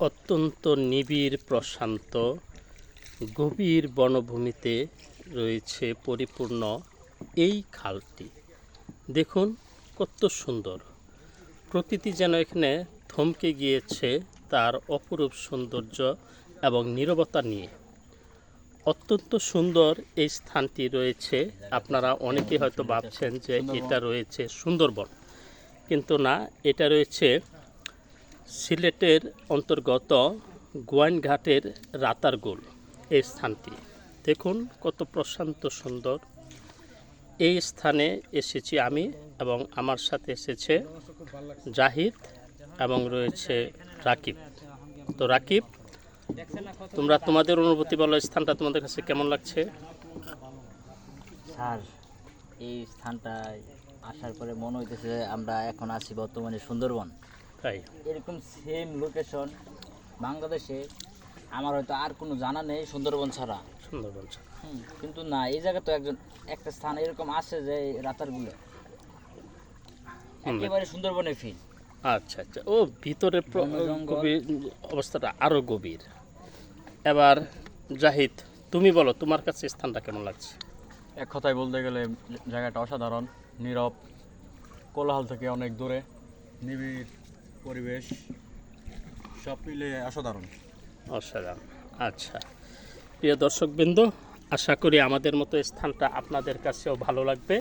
অত্যন্ত নিবিড় প্রশান্ত গভীর বনভূমিতে রয়েছে পরিপূর্ণ এই খালটি। দেখুন কত সুন্দর, প্রকৃতি যেন এখানে থমকে গিয়েছে তার অপরূপ সৌন্দর্য এবং নীরবতা নিয়ে। অত্যন্ত সুন্দর এই স্থানটি রয়েছে। আপনারা অনেকে হয়তো ভাবছেন যে এটা রয়েছে সুন্দরবন, কিন্তু না, এটা রয়েছে সিলেটের অন্তর্গত গোয়াইনঘাটের রাতারগুল এই স্থানটি। দেখুন কত প্রশান্ত সুন্দর। এই স্থানে এসেছি আমি এবং আমার সাথে এসেছে জাহিদ এবং রয়েছে রাকিব। তো রাকিব, তোমরা তোমাদের অনুভূতি বলো, স্থানটা তোমাদের কাছে কেমন লাগছে? স্যার, এই স্থানটায় আসার পরে মনে হইতেছে আমরা এখন আছি বর্তমানে সুন্দরবন। তাই এরকম সেম লোকেশন বাংলাদেশে আমার হয়তো আর কোনো জানা নেই সুন্দরবন ছাড়া। সুন্দরবন ছাড়া। কিন্তু না, এই জায়গা তো একটা স্থান এরকম আছে যে রাতারগুলো একেবারে সুন্দরবনে ফিল। আচ্ছা আচ্ছা, ও ভিতরে বনজঙ্গল। গভীর অবস্থাটা আরও গভীর। এবার জাহিদ, তুমি বলো তোমার কাছে স্থানটা কেমন লাগছে? এক কথায় বলতে গেলে জায়গাটা অসাধারণ, নীরব, কোলাহল থেকে অনেক দূরে, নিবিড় পরিবেশ, সব মিলে অসাধারণ। অসাধারণ। আচ্ছা, প্রিয় দর্শকবৃন্দ, আশা করি আমাদের মতো স্থানটা আপনাদের কাছেও ভালো লাগবে।